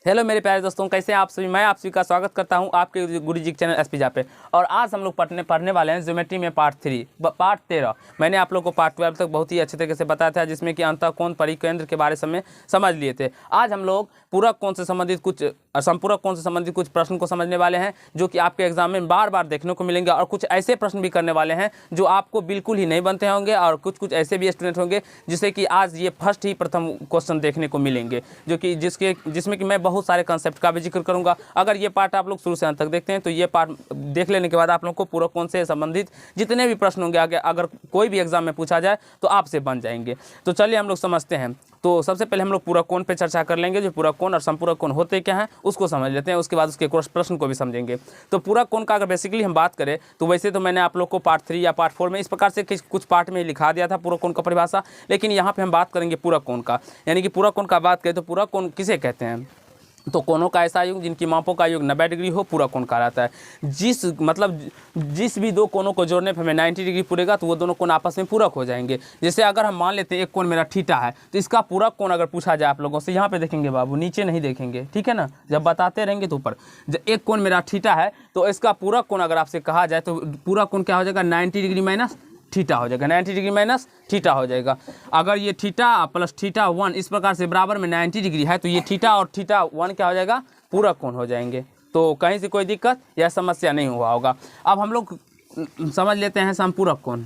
Hello मेरे प्यारे दोस्तों, कैसे हैं आप सभी। मैं आप सभी का स्वागत करता हूं आपके गुरुजी चैनल एसपीजा पे। और आज हम लोग पढ़ने वाले हैं ज्योमेट्री में पार्ट 13। मैंने आप लोग को पार्ट 12 तक बहुत ही अच्छे तरीके से बताया था, जिसमें कि अंतःकोण परिकेंद्र के बारे में समझ लिए थे। आज हम लोग पूरक कोण से संबंधित कुछ संपूरक कोण से संबंधित कुछ प्रश्न को समझने वाले हैं, जो कि आपके एग्जाम में बार बार देखने को मिलेंगे। और कुछ ऐसे प्रश्न भी करने वाले हैं जो आपको बिल्कुल ही नहीं बनते होंगे, और कुछ ऐसे भी स्टूडेंट होंगे जिसे कि आज ये प्रथम क्वेश्चन देखने को मिलेंगे, जो कि जिसमें कि मैं बहुत सारे कंसेप्ट का भी जिक्र करूंगा। अगर ये पार्ट आप लोग शुरू से अंत तक देखते हैं तो ये पार्ट देख लेने के बाद आप लोग को पूरक कोण से संबंधित जितने भी प्रश्न होंगे आगे अगर कोई भी एग्जाम में पूछा जाए तो आपसे बन जाएंगे। तो चलिए हम लोग समझते हैं। तो सबसे पहले हम लोग पूरक कोण पे चर्चा कर लेंगे। जो पूरक कोण और संपूरक कोण होते क्या हैं उसको समझ लेते हैं, उसके बाद उसके प्रश्न को भी समझेंगे। तो पूरक कोण का अगर बेसिकली हम बात करें तो वैसे तो मैंने आप लोग को पार्ट 3 या पार्ट 4 में इस प्रकार से कुछ पार्ट में लिखा दिया था पूरक कोण का परिभाषा, लेकिन यहाँ पे हम बात करेंगे पूरक कोण का। यानी कि पूरक कोण का बात करें तो पूरक कोण किसे कहते हैं, तो कोणों का ऐसा योग जिनकी मापों का योग 90 डिग्री हो, पूरक कोण कहलाता है। जिस भी दो कोणों को जोड़ने पर हमें 90 डिग्री पूरेगा तो वो दोनों कोण आपस में पूरक हो जाएंगे। जैसे अगर हम मान लेते हैं एक कोण मेरा थीटा है, तो इसका पूरक कोण अगर पूछा जाए आप लोगों से, यहाँ पे देखेंगे बाबू, नीचे नहीं देखेंगे, ठीक है ना, जब बताते रहेंगे तो ऊपर। जब एक कोण मेरा थीटा है तो इसका पूरक कोण अगर आपसे कहा जाए तो पूरक कोण क्या हो जाएगा, 90 डिग्री माइनस थीटा हो जाएगा। 90 डिग्री माइनस थीटा हो जाएगा। अगर ये थीटा प्लस थीटा 1 इस प्रकार से बराबर में 90 डिग्री है तो ये थीटा और थीटा 1 क्या हो जाएगा, पूरक कोण हो जाएंगे। तो कहीं से कोई दिक्कत या समस्या नहीं हुआ होगा। अब हम लोग समझ लेते हैं संपूरक कोण।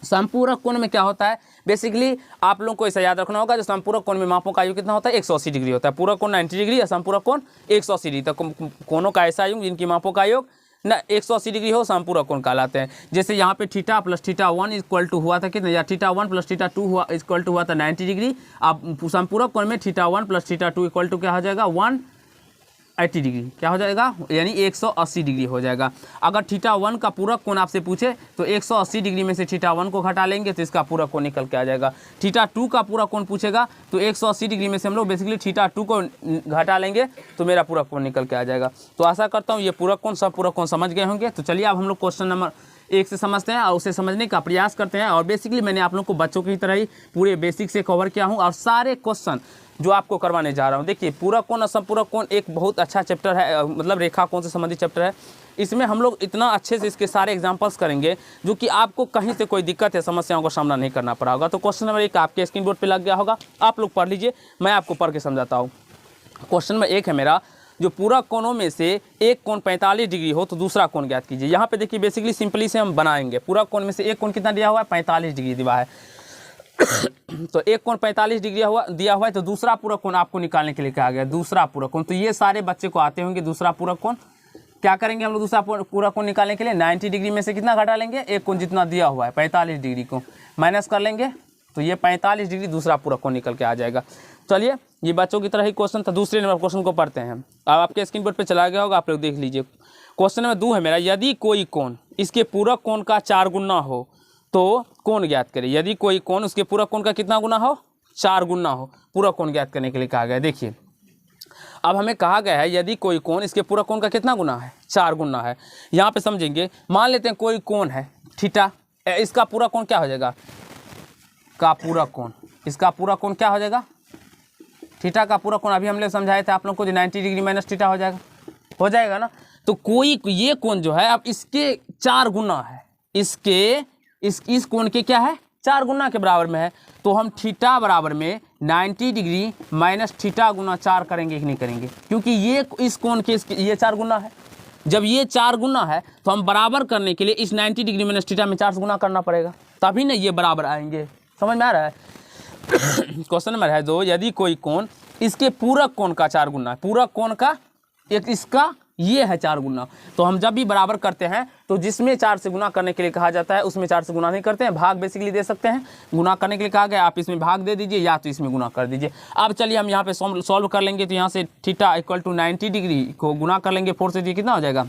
संपूरक कोण में क्या होता है, बेसिकली आप लोगों को ऐसा याद रखना होगा, जो संपूरक कोण में मापों का योग कितना होता है, 180 डिग्री होता है। पूरक कोण 90 डिग्री या संपूरक कोण 180 डिग्री। तो कोणों का ऐसा योग जिनकी मापों का योग 180 डिग्री हो, संपूरक कोण कहलाते हैं। जैसे यहाँ पे theta plus theta 1 equal to हुआ था कितना, या थीटा 1 प्लस थीटा 2 हुआ इक्वल टू हुआ था 90 डिग्री। अब संपूरक कोण में theta 1 plus theta 2 equal to क्या हो जाएगा, 180 डिग्री क्या हो जाएगा, यानी 180 डिग्री हो जाएगा। अगर थीटा 1 का पूरक कोण आपसे पूछे तो 180 डिग्री में से थीटा 1 को घटा लेंगे तो इसका पूरक कोण निकल के आ जाएगा। थीटा 2 का पूरक कोण पूछेगा तो 180 डिग्री में से हम लोग बेसिकली थीटा 2 को घटा लेंगे तो मेरा पूरक कोण निकल के आ जाएगा। तो आशा करता हूँ ये पूरक कोण सब पूरक कोण समझ गए होंगे। तो चलिए अब हम लोग क्वेश्चन नंबर 1 से समझते हैं और उसे समझने का प्रयास करते हैं। और बेसिकली मैंने आप लोग को बच्चों की तरह ही पूरे बेसिक से कवर किया हूँ और सारे क्वेश्चन जो आपको करवाने जा रहा हूँ। देखिए पूरक कोण और संपूरक कोण एक बहुत अच्छा चैप्टर है, मतलब रेखा कोण से संबंधित चैप्टर है। इसमें हम लोग इतना अच्छे से इसके सारे एग्जांपल्स करेंगे जो कि आपको कहीं से कोई दिक्कत या समस्याओं का सामना नहीं करना पड़ा होगा। तो क्वेश्चन नंबर 1 आपके स्क्रीन बोर्ड पे लग गया होगा, आप लोग पढ़ लीजिए, मैं आपको पढ़ के समझाता हूँ। क्वेश्चन नंबर 1 है मेरा, जो पूरक कोणों में से एक कोण 45 डिग्री हो तो दूसरा कोण ज्ञात कीजिए। यहाँ पे देखिए बेसिकली सिंपली से हम बनाएंगे। पूरक कोण में से एक कोण कितना दिया हुआ है, 45 डिग्री दिया है। तो एक कोण 45 डिग्री दिया हुआ है, तो दूसरा पूरक कोण आपको निकालने के लिए कहा गया, दूसरा पूरक कोण। तो ये सारे बच्चे को आते होंगे दूसरा पूरक कोण। क्या करेंगे हम लोग दूसरा पूरक कोण निकालने के लिए, 90 डिग्री में से कितना घटा लेंगे, एक कोण जितना दिया हुआ है 45 डिग्री को माइनस कर लेंगे तो ये 45 डिग्री दूसरा पूरक कोण निकल के आ जाएगा। चलिए ये बच्चों की तरह ही क्वेश्चन था। दूसरे नंबर क्वेश्चन को पढ़ते हैं। अब आपके स्क्रीन बोर्ड पे चला गया होगा, आप लोग देख लीजिए। क्वेश्चन नंबर 2 है मेरा, यदि कोई कोण इसके पूरक कोण का 4 गुना हो तो कोण ज्ञात करें। यदि कोई कोण उसके पूरक कोण का कितना गुना हो, 4 गुना हो, पूरक कोण ज्ञात करने के लिए कहा गया है। देखिए अब हमें कहा गया है यदि कोई कोण इसके पूरक कोण का कितना गुना है, 4 गुना है। यहाँ पे समझेंगे, मान लेते हैं कोई कोण है थीटा, इसका पूरक कोण क्या हो जाएगा, का पूरक कोण, इसका पूरक कोण क्या हो जाएगा, थीटा का पूरक कोण। अभी हमने समझाया था आप लोग को, जो 90 डिग्री माइनस थीटा हो जाएगा ना। तो कोई ये कोण जो है अब इसके 4 गुना है, इस कोण के क्या है, 4 गुना के बराबर में है। तो हम थीटा बराबर में 90 डिग्री माइनस थीटा गुना 4 करेंगे कि नहीं करेंगे, क्योंकि ये इस कोण के ये 4 गुना है। जब ये 4 गुना है तो हम बराबर करने के लिए इस 90 डिग्री माइनस थीटा में 4 से गुना करना पड़ेगा, तभी ना ये बराबर आएंगे। समझ में आ रहा है। क्वेश्चन नंबर है 2, यदि कोई कोण इसके पूरक कोण का 4 गुना है, पूरक कोण का एक इसका ये है 4 गुना। तो हम जब भी बराबर करते हैं तो जिसमें 4 से गुना करने के लिए कहा जाता है उसमें 4 से गुना नहीं करते हैं, भाग बेसिकली दे सकते हैं। गुना करने के लिए कहा गया, आप इसमें भाग दे दीजिए या तो इसमें गुना कर दीजिए। अब चलिए हम यहाँ पे सॉल्व कर लेंगे। तो यहाँ से थीटा इक्वल टू 90 डिग्री को गुना कर लेंगे 4 से, ये कितना हो जाएगा,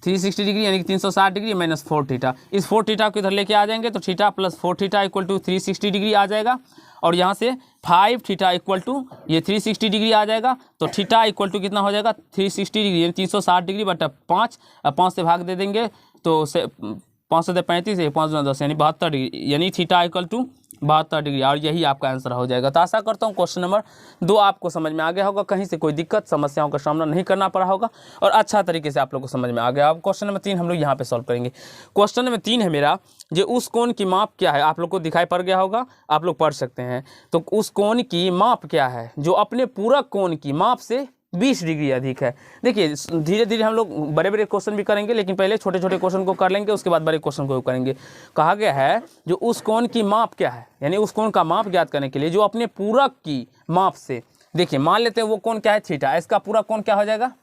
360 डिग्री यानी कि 360 डिग्री माइनस 4 थीटा। इस 4 थीटा को इधर लेके आ जाएंगे तो theta plus 4 theta equal to 360 degree आ जाएगा। और यहाँ से 5 थीटा इक्वल टू ये 360 डिग्री आ जाएगा। तो थीटा इक्वल टू कितना हो जाएगा, 360 डिग्री यानी 360 डिग्री बटा 5, 5 से भाग दे देंगे तो 5 से 35 है, 5 10 यानी 72 डिग्री, यानी थीटा इक्वल टू 72 डिग्री, और यही आपका आंसर हो जाएगा। तो आशा करता हूँ क्वेश्चन नंबर 2 आपको समझ में आ गया होगा, कहीं से कोई दिक्कत समस्याओं का सामना नहीं करना पड़ा होगा और अच्छा तरीके से आप लोग को समझ में आ गया। अब क्वेश्चन नंबर 3 हम लोग यहाँ पे सॉल्व करेंगे। क्वेश्चन नंबर 3 है मेरा, जो उस कोण की माप क्या है, आप लोग को दिखाई पड़ गया होगा, आप लोग पढ़ सकते हैं। तो उस कोण की माप क्या है जो अपने पूरक कोण की माप से 20 डिग्री अधिक है। देखिए धीरे धीरे हम लोग बड़े बड़े क्वेश्चन भी करेंगे, लेकिन पहले छोटे छोटे क्वेश्चन को कर लेंगे, उसके बाद बड़े क्वेश्चन को करेंगे। कहा गया है जो उस कोण की माप क्या है, यानी उस कोण का माप ज्ञात करने के लिए जो अपने पूरक की माप से, देखिए मान लेते हैं वो कोण क्या है थीटा, इसका पूरा कोण क्या हो जाएगा,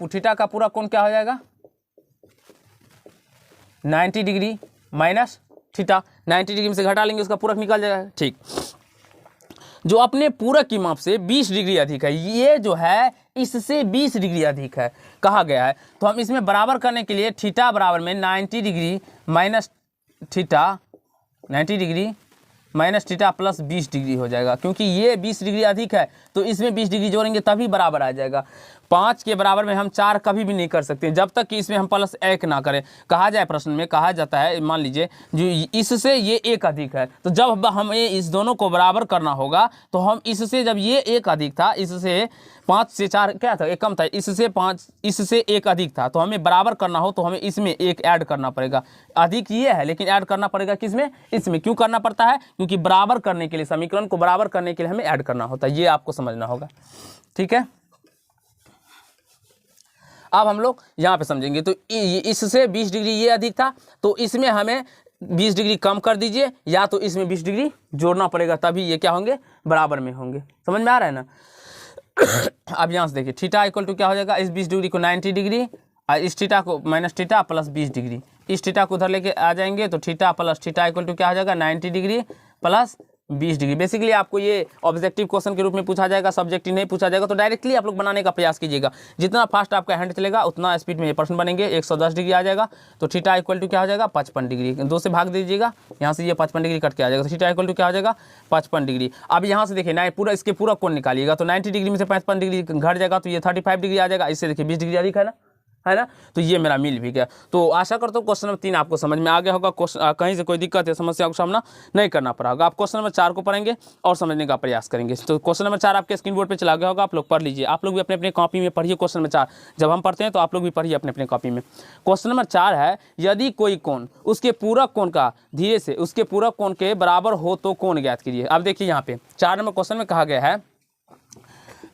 थीटा का पूरा कोण क्या हो जाएगा 90 डिग्री माइनस थीटा, 90 डिग्री में से घटा लेंगे उसका पूरक निकल जाएगा। ठीक, जो अपने पूरक की माप से 20 डिग्री अधिक है, ये जो है इससे 20 डिग्री अधिक है कहा गया है। तो हम इसमें बराबर करने के लिए थीटा बराबर में 90 degree minus theta, 90 degree minus theta plus 20 degree हो जाएगा, क्योंकि ये 20 डिग्री अधिक है तो इसमें 20 डिग्री जोड़ेंगे तभी बराबर आ जाएगा। 5 के बराबर में हम 4 कभी भी नहीं कर सकते जब तक कि इसमें हम प्लस 1 ना करें। कहा जाए प्रश्न में कहा जाता है, मान लीजिए जो इससे ये 1 अधिक है, तो जब हमें इस दोनों को बराबर करना होगा तो हम इससे, जब ये 1 अधिक था, इससे 5 से 4 क्या था, 1 कम था, इससे 5, इससे 1 अधिक था, तो हमें बराबर करना हो तो हमें इसमें 1 ऐड करना पड़ेगा। अधिक ये है लेकिन ऐड करना पड़ेगा किसमें, इसमें। क्यों करना पड़ता है, क्योंकि बराबर करने के लिए, समीकरण को बराबर करने के लिए हमें ऐड करना होता है, ये आपको समझना होगा। ठीक है, अब हम लोग यहाँ पे समझेंगे। तो इससे 20 डिग्री ये अधिक था, तो इसमें हमें 20 डिग्री कम कर दीजिए, या तो इसमें 20 डिग्री जोड़ना पड़ेगा, तभी ये क्या होंगे, बराबर में होंगे। समझ में आ रहा है ना। अब यहाँ से देखिए थीटा इक्वल टू क्या हो जाएगा, इस 20 डिग्री को 90 डिग्री और इस थीटा को माइनस थीटा प्लस 20 डिग्री, इस थीटा को उधर लेके आ जाएंगे तो theta plus theta equal to क्या हो जाएगा 90 डिग्री प्लस 20 डिग्री। बेसिकली आपको ये ऑब्जेक्टिव क्वेश्चन के रूप में पूछा जाएगा, सब्जेक्टिव नहीं पूछा जाएगा। तो डायरेक्टली आप लोग बनाने का प्रयास कीजिएगा, जितना फास्ट आपका हैंड चलेगा उतना स्पीड में ये प्रश्न बनेंगे। 110 डिग्री आ जाएगा, तो थीटा इक्वल टू क्या हो जाएगा 55 डिग्री, 2 से भाग दीजिएगा, यहाँ से ये 55 डिग्री कट के आ जाएगा, तो थीटा इक्वल टू क्या हो जाएगा 55 डिग्री। अब यहाँ से देखिए ना पूरा इसके पूरा कोण निकालिएगा, तो 90 डिग्री में से 55 डिग्री घट जाएगा, तो ये 35 डिग्री आ जाएगा। इससे देखिए 20 डिग्री अधिक है ना, तो ये मेरा मिल भी गया। तो आशा करता हूँ क्वेश्चन नंबर 3 आपको समझ में आ गया होगा, कहीं से कोई दिक्कत या समस्या का सामना नहीं करना पड़ा होगा। आप क्वेश्चन नंबर 4 को पढ़ेंगे और समझने का प्रयास करेंगे। तो क्वेश्चन नंबर 4 आपके स्क्रीन बोर्ड पे चला गया होगा, आप लोग पढ़ लीजिए। आप लोग भी अपने अपने कॉपी में पढ़िए क्वेश्चन नंबर 4, जब हम पढ़ते हैं तो आप लोग भी पढ़िए अपने अपने कॉपी में। क्वेश्चन नंबर 4 है, यदि कोई कोण उसके पूरक कोण का धीरे से उसके पूरक कोण के बराबर हो तो कोण ज्ञात कीजिए। अब देखिए यहाँ पे 4 नंबर क्वेश्चन में कहा गया है,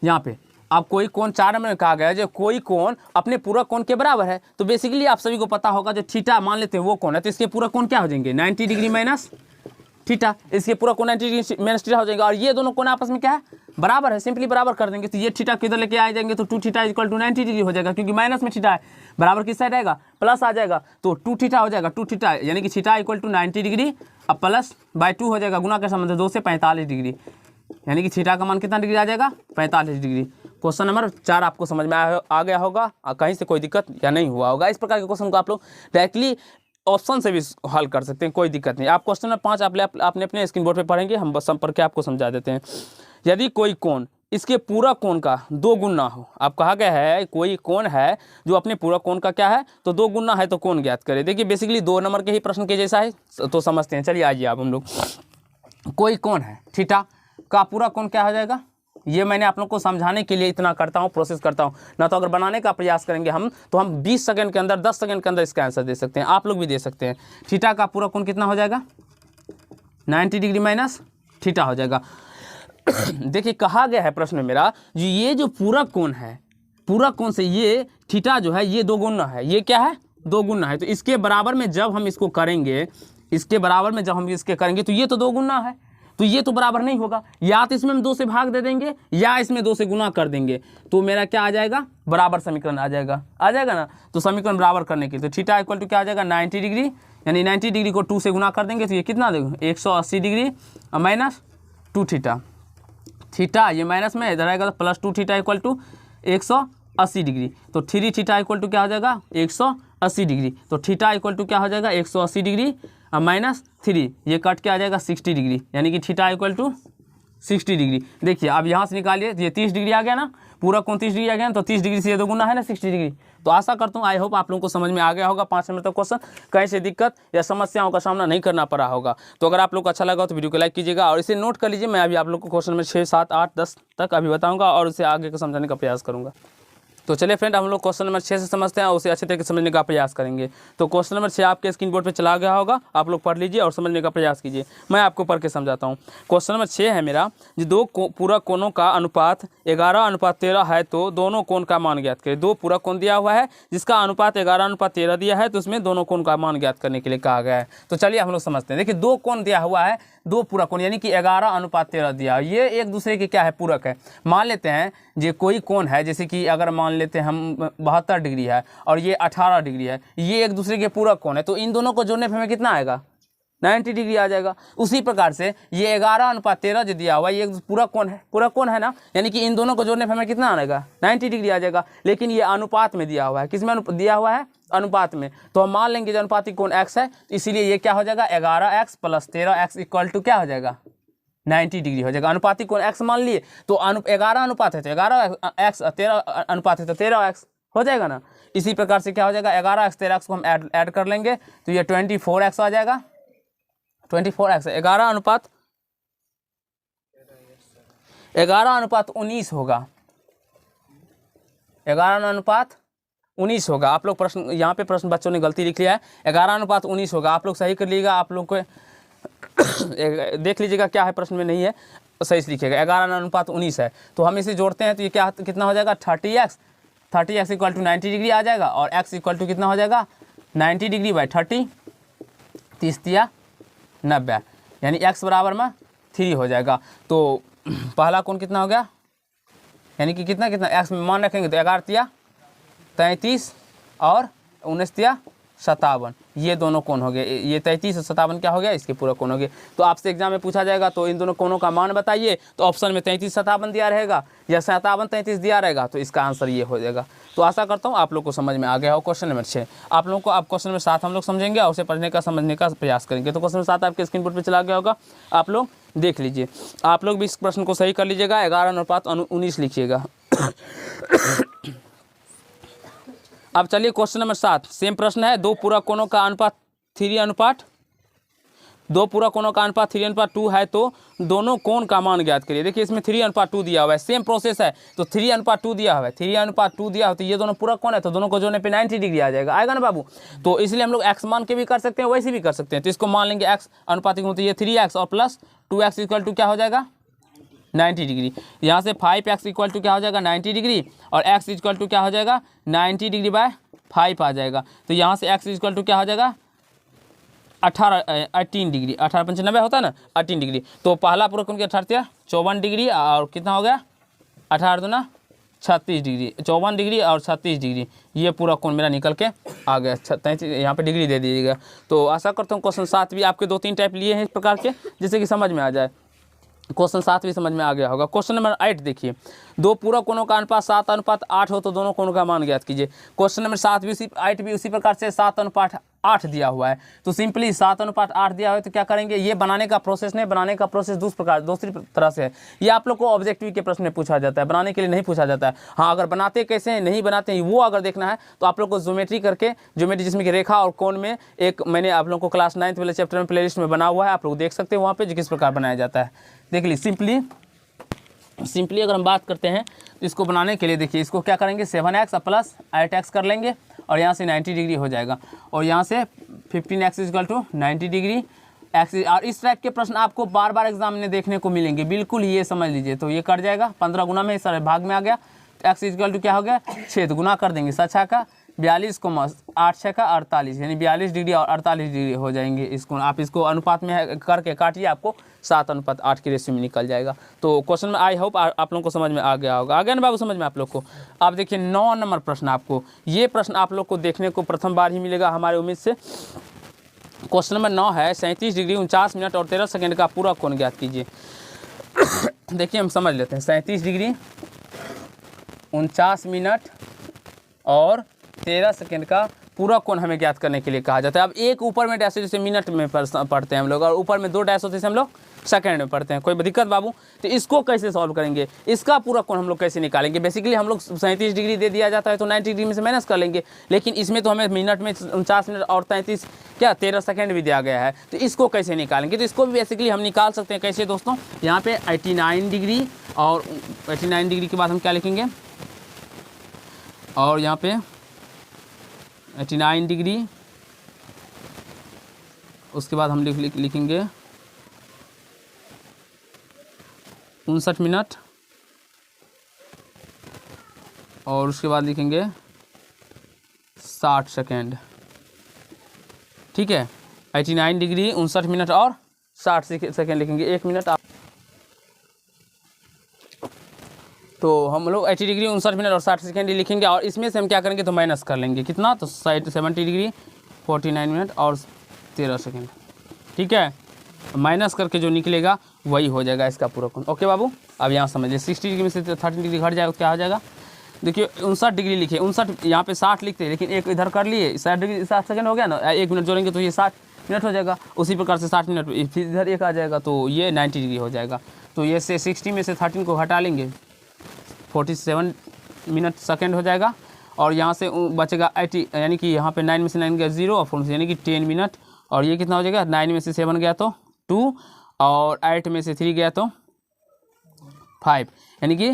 यहाँ पे अब कोई कोण 4 नंबर में कहा गया है जो कोई कोण अपने पूरक कोण के बराबर है। तो बेसिकली आप सभी को पता होगा जो थीटा मान लेते हैं वो कोण है, तो इसके पूरक कोण क्या हो जाएंगे 90 डिग्री माइनस थीटा, इसके पूरा कोण 90 डिग्री माइनस थीटा हो जाएगा। और ये दोनों कोण आपस में क्या है, बराबर है, सिंपली बराबर कर देंगे। तो ये थीटा किधर लेके आ जाएंगे, तो 2 थीटा इक्वल टू 90 डिग्री हो जाएगा, क्योंकि माइनस में थीटा है, बराबर किस साइड आएगा प्लस आ जाएगा, तो 2 थीटा हो जाएगा। 2 थीटा यानी कि थीटा इक्वल टू 90 डिग्री, अब प्लस बाय 2 हो जाएगा, गुना का संबंध 2 से 45 डिग्री, यानी कि थीटा का मान कितना डिग्री आ जाएगा 45 डिग्री। क्वेश्चन नंबर 4 आपको समझ में आ गया होगा, कहीं से कोई दिक्कत या नहीं हुआ होगा। इस प्रकार के क्वेश्चन को आप लोग डायरेक्टली ऑप्शन से भी हल कर सकते हैं, कोई दिक्कत नहीं। आप क्वेश्चन नंबर 5 आपने अपने स्क्रीन बोर्ड पे पढ़ेंगे, हम बस संपर्क के आपको समझा देते हैं। यदि कोई कोण इसके पूरा कोण का 2 गुना हो, आप कहा गया है कोई कोण है जो अपने पूरा कोण का क्या है तो 2 गुना है, तो कोण ज्ञात करें। देखिए बेसिकली 2 नंबर के ही प्रश्न के जैसा है, तो समझते हैं। चलिए आइए आप हम लोग, कोई कोण है थीटा का पूरा कोण क्या हो जाएगा, ये मैंने आप लोग को समझाने के लिए इतना करता हूँ, प्रोसेस करता हूँ ना। तो अगर बनाने का प्रयास करेंगे हम, तो हम 20 सेकंड के अंदर 10 सेकंड के अंदर इसका आंसर दे सकते हैं, आप लोग भी दे सकते हैं। थीटा का पूरा कोण कितना हो जाएगा 90 डिग्री माइनस थीटा हो जाएगा। देखिए कहा गया है प्रश्न में मेरा, जो ये जो पूरा कोण है, पूरा कोण से ये थीटा जो है ये 2 गुना है, ये क्या है 2 गुना है। तो इसके बराबर में जब हम इसको करेंगे, इसके बराबर में जब हम इसके करेंगे तो ये तो 2 गुना है, तो ये तो बराबर नहीं होगा। या तो इसमें हम 2 से भाग दे देंगे या इसमें 2 से गुना कर देंगे, तो मेरा क्या आ जाएगा बराबर समीकरण आ जाएगा ना। तो समीकरण बराबर करने के लिए तो थीटा इक्वल टू क्या आ जाएगा 90 डिग्री, यानी 90 डिग्री को 2 से गुना कर देंगे तो ये कितना देगा 180 डिग्री माइनस 2 थीटा। थीटा ये माइनस में इधर आएगा तो plus 2 theta equal to 180 degree, तो 3 थीटा इक्वल टू क्या हो जाएगा 180 डिग्री। तो थीटा इक्वल टू क्या हो जाएगा 180 डिग्री माइनस 3, ये कट के आ जाएगा 60 डिग्री, यानी कि थीटा इक्वल टू 60 डिग्री। देखिए अब यहाँ से निकालिए, ये 30 डिग्री आ गया ना, पूरा कोण 30 डिग्री आ गया ना, तो 30 डिग्री से ये 2 गुना है ना 60 डिग्री। तो आशा करता हूँ, आई होप आप लोगों को समझ में आ गया होगा 5 नंबर तक क्वेश्चन, कहीं से दिक्कत या समस्याओं का सामना नहीं करना पड़ा होगा। तो अगर आप लोग को अच्छा लगा तो वीडियो को लाइक कीजिएगा और इसे नोट कर लीजिए। मैं अभी आप लोग को क्वेश्चन नंबर 6, 7, 8, 10 तक अभी बताऊँगा और उसे आगे को समझाने का प्रयास करूँगा। तो चलिए फ्रेंड, हम लोग क्वेश्चन नंबर 6 से समझते हैं और उसे अच्छे तरीके से समझने का प्रयास करेंगे। तो क्वेश्चन नंबर 6 आपके स्क्रीन बोर्ड पे चला गया होगा, आप लोग पढ़ लीजिए और समझने का प्रयास कीजिए। मैं आपको पढ़ के समझाता हूँ। क्वेश्चन नंबर 6 है मेरा, जो दो पूरक कोणों का अनुपात 11:13 है तो दोनों कोण का मान ज्ञात करें। दो पूरक कोण दिया हुआ है जिसका अनुपात 11:13 दिया है, तो उसमें दोनों कोण का मान ज्ञात करने के लिए कहा गया है। तो चलिए हम लोग समझते हैं। देखिए, दो कोण दिया हुआ है, दो पूरक कोण यानी कि 11:13 दिया, ये एक दूसरे के क्या है, पूरक है। मान लेते हैं ये कोई कोण है, जैसे कि अगर मान लेते हैं हम 72 डिग्री है और ये 18 डिग्री है, ये एक दूसरे के पूरक कोण है, तो इन दोनों को जोड़ने पर हमें कितना आएगा, 90 डिग्री आ जाएगा। उसी प्रकार से ये 11:13 जो दिया हुआ है, ये पूरक कोण है ना, यानी कि इन दोनों को जोड़ने पर हमें कितना आएगा, 90 डिग्री आ जाएगा। लेकिन ये अनुपात में दिया हुआ है, किस में दिया हुआ है, अनुपात में। तो हम मान लेंगे जो अनुपातिक कोण x है, इसीलिए ये क्या हो जाएगा, 11x + 13x इक्वल टू क्या हो जाएगा, 90 डिग्री हो जाएगा। अनुपातिक कोण x मान लिए तो 11 अनुपात है तो 11x, 13 अनुपात है तो 13x हो जाएगा ना। इसी प्रकार से क्या हो जाएगा, 11x 13x को हम ऐड कर लेंगे तो ये 24x आ जाएगा। 24x 11:19 होगा, 11:19 होगा। आप लोग प्रश्न यहाँ पे प्रश्न बच्चों ने गलती लिख लिया है, 11:19 होगा। आप लोग सही कर लीजिएगा, आप लोग को देख लीजिएगा क्या है, प्रश्न में नहीं है तो सही से लिखिएगा। 11:19 है तो हम इसे जोड़ते हैं तो ये क्या कितना हो जाएगा, 30x इक्वल टू 90 डिग्री आ जाएगा और x इक्वल टू कितना हो जाएगा, 90 डिग्री बाई 30, 30 × 90 यानी x बराबर में 3 हो जाएगा। तो पहला कोण कितना हो गया, यानी कि कितना x में मान रखेंगे तो 11 × 33 और 19 × 57, ये दोनों कोण हो गए। ये 33 और 57 क्या हो गया, इसके पूरा कोण हो गए। तो आपसे एग्जाम में पूछा जाएगा तो इन दोनों कोणों का मान बताइए, तो ऑप्शन में 33 57 दिया रहेगा या 57 33 दिया रहेगा, तो इसका आंसर ये हो जाएगा। तो आशा करता हूँ आप लोग को समझ में आ गया हो। क्वेश्चन नंबर 6 आप लोगों को, अब क्वेश्चन नंबर 7 हम लोग समझेंगे और उसे पढ़ने का समझने का प्रयास करेंगे। तो क्वेश्चन नंबर 7 आपके स्क्रीन बोर्ड पर चला गया होगा, आप लोग देख लीजिए। आप लोग भी इस प्रश्न को सही कर लीजिएगा, 11:19 लिखिएगा। अब चलिए क्वेश्चन नंबर 7 सेम प्रश्न है, दो पूरक कोणों का अनुपात 3:2 है तो दोनों कोण का मान ज्ञात करिए। देखिए इसमें 3:2 दिया हुआ है, सेम प्रोसेस है। तो 3:2 दिया हुआ है, 3:2 दिया हो तो ये दोनों पूरक कोण है, तो दोनों को जोड़ने पे 90 डिग्री आ जाएगा, आएगा ना बाबू। तो इसलिए हम लोग x मान के भी कर सकते हैं, वैसे भी कर सकते हैं। तो इसको मान लेंगे x अनुपातिक होती है 3x और प्लस 2x इक्वल टू क्या हो जाएगा, 90 डिग्री। यहाँ से 5x इक्वल टू क्या हो जाएगा, 90 डिग्री और x इक्वल टू क्या हो जाएगा, 90 डिग्री बाय 5 आ जाएगा। तो यहाँ से x इक्वल टू क्या हो जाएगा, 18 डिग्री, 18 × 95 होता है ना, 18 डिग्री। तो पहला पूरक कोण 54 डिग्री और कितना हो गया, 18 दूना 36 डिग्री, 54 डिग्री और 36 डिग्री, ये पूरा कोण मेरा निकल के आ गया। 33 यहाँ पे डिग्री दे दीजिएगा। तो आशा करता हूँ क्वेश्चन 7 भी आपके 2-3 टाइप लिए हैं इस प्रकार के, जिससे कि समझ में आ जाए। क्वेश्चन 7 भी समझ में आ गया होगा। क्वेश्चन नंबर 8 देखिए, दो पूरक कोणों का अनुपात 7:8 हो तो दोनों कोणों का मान ज्ञात कीजिए। क्वेश्चन नंबर 7 भी 8 भी उसी प्रकार से 7:8 दिया हुआ है। तो सिंपली 7:8 दिया हुआ है तो क्या करेंगे, ये बनाने का प्रोसेस नहीं, बनाने का प्रोसेस दूसरी तरह से है। ये आप लोग को ऑब्जेक्टिव के प्रश्न में पूछा जाता है, बनाने के लिए नहीं पूछा जाता है। हाँ, अगर बनाते कैसे हैं, नहीं बनाते हैं, वो अगर देखना है तो आप लोग को ज्योमेट्री करके, ज्योमेट्री जिसमें कि रेखा और कोण में एक मैंने आप लोग को क्लास 9th वाले चैप्टर में प्लेलिस्ट में बना हुआ है, आप लोग देख सकते हैं वहाँ पे किस प्रकार बनाया जाता है। देख लीजिए, सिंपली अगर हम बात करते हैं तो इसको बनाने के लिए देखिए, इसको क्या करेंगे, 7x प्लस 8x कर लेंगे और यहाँ से 90 डिग्री हो जाएगा और यहाँ से 15x equal to 90 degree x। और इस टाइप के प्रश्न आपको बार बार एग्जाम में देखने को मिलेंगे, बिल्कुल ये समझ लीजिए। तो ये कट जाएगा, 15 गुना में सारे भाग में आ गया, x इक्वल टू क्या हो गया, 6 गुना कर देंगे, 7 का 42 को 8 6 का 48 यानी 42 डिग्री और 48 डिग्री हो जाएंगे। इसको आप इसको अनुपात में करके काटिए, आपको 7:8 की रेशियो में निकल जाएगा। तो क्वेश्चन में आई होप आप लोगों को समझ में आ गया होगा। आ गया ना बाबू समझ में आप लोग को। आप देखिए 9 नंबर प्रश्न, आपको ये प्रश्न आप लोग को देखने को प्रथम बार ही मिलेगा हमारे उम्मीद से। क्वेश्चन नंबर 9 है, 37 डिग्री 49 मिनट और 13 सेकेंड का पूरा कोण ज्ञात कीजिए। देखिए हम समझ लेते हैं, 37 डिग्री 49 मिनट और 13 सेकेंड का पूरा कोण हमें ज्ञात करने के लिए कहा जाता है। अब एक ऊपर में डैश है, जैसे मिनट में पढ़ते हैं हम लोग, और ऊपर में 2 डैश होते हैं हम लोग सेकंड में पढ़ते हैं। कोई दिक्कत बाबू? तो इसको कैसे सॉल्व करेंगे, इसका पूरा कोण हम लोग कैसे निकालेंगे? बेसिकली हम लोग 37 डिग्री दे दिया जाता है तो 90 डिग्री में से माइनस कर लेंगे, लेकिन इसमें तो हमें मिनट में 49 मिनट और 33 क्या 13 सेकंड भी दिया गया है, तो इसको कैसे निकालेंगे? तो इसको भी बेसिकली हम निकाल सकते हैं। कैसे दोस्तों? यहाँ पे 89 डिग्री और 89 डिग्री के बाद हम क्या लिखेंगे, और यहाँ पे 89 डिग्री, उसके बाद हम लिखेंगे 59 मिनट, और उसके बाद लिखेंगे 60 सेकेंड। ठीक है, 89 डिग्री 59 मिनट और 60 सेकेंड लिखेंगे। 1 मिनट आप, तो हम लोग 80 डिग्री 59 मिनट और 60 सेकेंड लिखेंगे, और इसमें से हम क्या करेंगे तो माइनस कर लेंगे कितना, तो 70 डिग्री 49 मिनट और 13 सेकेंड। ठीक है, माइनस करके जो निकलेगा वही हो जाएगा इसका पूरा कोण। ओके बाबू, अब यहाँ समझिए 60 डिग्री में से 30 डिग्री घट जाएगा, क्या हो जाएगा? देखिए 59 डिग्री लिखे, 59 यहाँ पे 60 लिखते हैं, लेकिन एक इधर कर लिए, 60 डिग्री 60 सेकंड हो गया ना, 1 मिनट जोड़ेंगे तो ये 60 मिनट हो जाएगा। उसी प्रकार से 60 मिनट फिर इधर एक आ जाएगा, तो ये 90 डिग्री हो जाएगा। तो ये से 60 में से 13 को हटा लेंगे, 47 मिनट सेकेंड हो जाएगा, और यहाँ से बचेगा 80, यानी कि यहाँ पे 9 में से 9 गया 0 और 4 यानी कि 10 मिनट, और ये कितना हो जाएगा, 9 में से 7 गया तो 2, और 8 में से 3 गया तो 5, यानी कि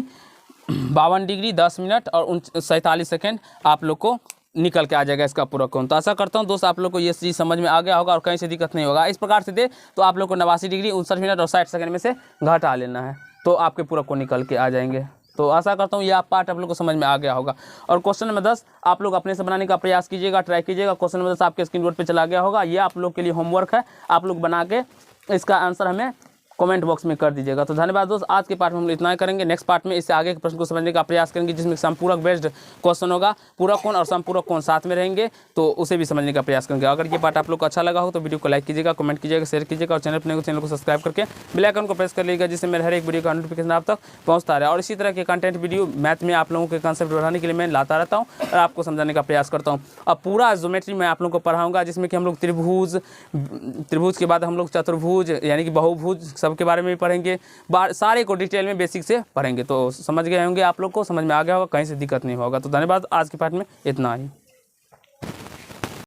52 डिग्री 10 मिनट और 47 सेकेंड आप लोग को निकल के आ जाएगा इसका पूरा कोण। तो आशा करता हूँ दोस्त आप लोग को ये चीज़ समझ में आ गया होगा और कहीं से दिक्कत नहीं होगा। इस प्रकार से दे तो आप लोग को 89 डिग्री 59 मिनट और 60 सेकेंड में से घटा लेना है, तो आपके पूरा कोण निकल के आ जाएंगे। तो आशा करता हूँ ये आप पार्ट आप लोग को समझ में आ गया होगा। और क्वेश्चन नंबर 10 आप लोग अपने से बनाने का प्रयास कीजिएगा, ट्राई कीजिएगा। क्वेश्चन नंबर 10 आपके स्क्रीन बोर्ड पे चला गया होगा, ये आप लोग के लिए होमवर्क है, आप लोग बना के इसका आंसर हमें कमेंट बॉक्स में कर दीजिएगा। तो धन्यवाद दोस्त, आज के पार्ट में हम इतना ही करेंगे। नेक्स्ट पार्ट में इससे आगे के प्रश्न को समझने का प्रयास करेंगे, जिसमें संपूरक बेस्ड क्वेश्चन होगा, पूरक कोण और संपूरक कोण साथ में रहेंगे, तो उसे भी समझने का प्रयास करेंगे। अगर ये पार्ट आप लोग को अच्छा लगा हो तो वीडियो को लाइक कीजिएगा, कमेंट कीजिएगा, शेयर कीजिएगा, और चैनल को सब्सक्राइब करके बेल आइकन को प्रेस कर लीजिएगा, जिससे मेरे हर एक वीडियो का नोटिफिकेशन आप तक पहुँचता रहे। और इसी तरह के कंटेंट वीडियो मैथ में आप लोगों के कंसेप्ट बढ़ाने के लिए मैं लाता रहता हूँ और आपको समझाने का प्रयास करता हूँ। अब पूरा ज्योमेट्री मैं आप लोगों को पढ़ाऊँगा, जिसमें कि हम लोग त्रिभुज के बाद हम लोग चतुर्भुज यानी कि बहुभुज सबके बारे में भी पढ़ेंगे, सारे को डिटेल में बेसिक से पढ़ेंगे। तो समझ गए होंगे, आप लोग को समझ में आ गया होगा, कहीं से दिक्कत नहीं होगा। तो धन्यवाद, आज के पार्ट में इतना ही।